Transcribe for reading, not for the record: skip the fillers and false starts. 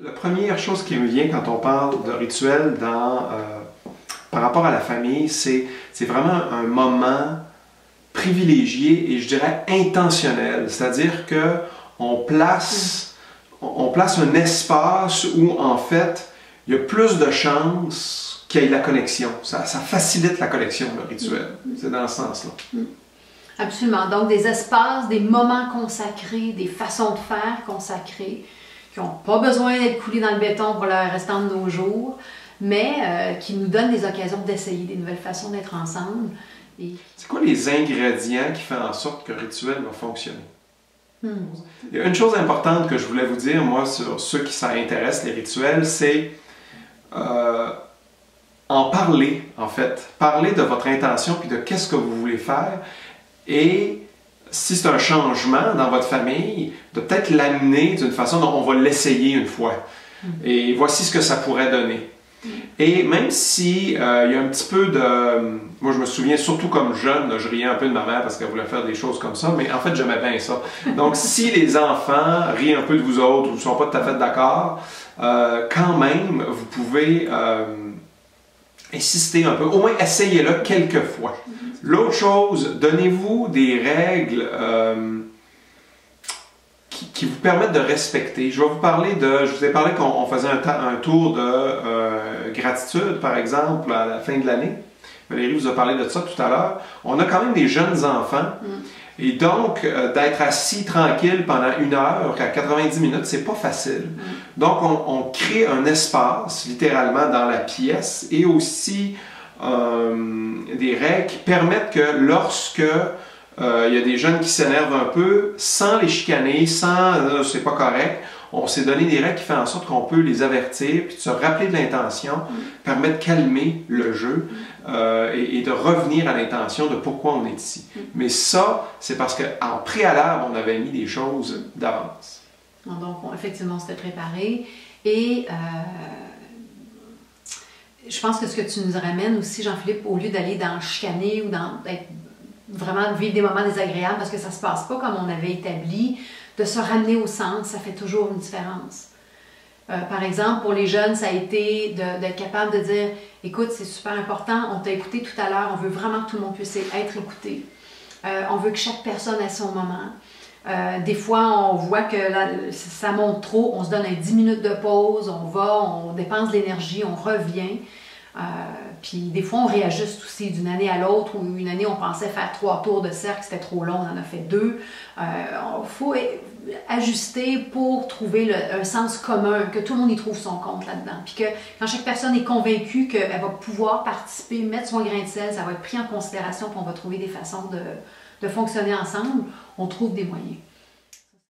La première chose qui me vient quand on parle de rituel par rapport à la famille, c'est vraiment un moment privilégié et je dirais intentionnel. C'est-à-dire qu'on place, on place un espace où en fait il y a plus de chances qu'il y ait la connexion. Ça facilite la connexion, le rituel. C'est dans ce sens-là. Absolument. Donc des espaces, des moments consacrés, des façons de faire consacrées, qui n'ont pas besoin d'être coulés dans le béton pour le restant de nos jours, mais qui nous donnent des occasions d'essayer des nouvelles façons d'être ensemble. C'est quoi les ingrédients qui font en sorte que le rituel va fonctionner? Il y a une chose importante que je voulais vous dire, moi, sur ceux qui s'intéressent, les rituels, c'est en parler, en fait. Parler de votre intention puis de qu'est-ce que vous voulez faire. Et si c'est un changement dans votre famille, de peut-être l'amener d'une façon dont on va l'essayer une fois. Et voici ce que ça pourrait donner. Et même si il y a un petit peu de... Moi, je me souviens, surtout comme jeune, là, je riais un peu de ma mère parce qu'elle voulait faire des choses comme ça, mais en fait, j'aimais bien ça. Donc, si les enfants rient un peu de vous autres ou ne sont pas tout à fait d'accord, quand même, vous pouvez insister un peu, au moins essayez-le quelques fois. L'autre chose, donnez-vous des règles qui vous permettent de respecter. Je vais vous parler de... Je vous ai parlé qu'on faisait un tour de gratitude, par exemple, à la fin de l'année. Valérie vous a parlé de ça tout à l'heure. On a quand même des jeunes enfants. Et donc, d'être assis tranquille pendant 1 heure, à 90 minutes, c'est pas facile. Donc, on crée un espace, littéralement, dans la pièce et aussi des règles qui permettent que lorsque il y a des jeunes qui s'énervent un peu, sans les chicaner, sans c'est pas correct, on s'est donné des règles qui font en sorte qu'on peut les avertir, puis de se rappeler de l'intention, permet de calmer le jeu et de revenir à l'intention de pourquoi on est ici. Mais ça, c'est parce qu'en préalable, on avait mis des choses d'avance. Donc, effectivement, on s'était préparé et je pense que ce que tu nous ramènes aussi, Jean-Philippe, au lieu d'aller dans chicaner ou dans vraiment vivre des moments désagréables parce que ça ne se passe pas comme on avait établi, de se ramener au centre, ça fait toujours une différence. Par exemple, pour les jeunes, ça a été d'être capable de dire « Écoute, c'est super important, on t'a écouté tout à l'heure, on veut vraiment que tout le monde puisse être écouté. On veut que chaque personne ait son moment. Des fois, on voit que ça monte trop, on se donne 10 minutes de pause, on dépense de l'énergie, on revient. Puis des fois, on réajuste aussi d'une année à l'autre, ou une année, on pensait faire 3 tours de cercle, c'était trop long, on en a fait 2. Il faut ajuster pour trouver un sens commun, que tout le monde y trouve son compte là-dedans. Puis que quand chaque personne est convaincue qu'elle va pouvoir participer, mettre son grain de sel, ça va être pris en considération, puis on va trouver des façons de fonctionner ensemble, on trouve des moyens.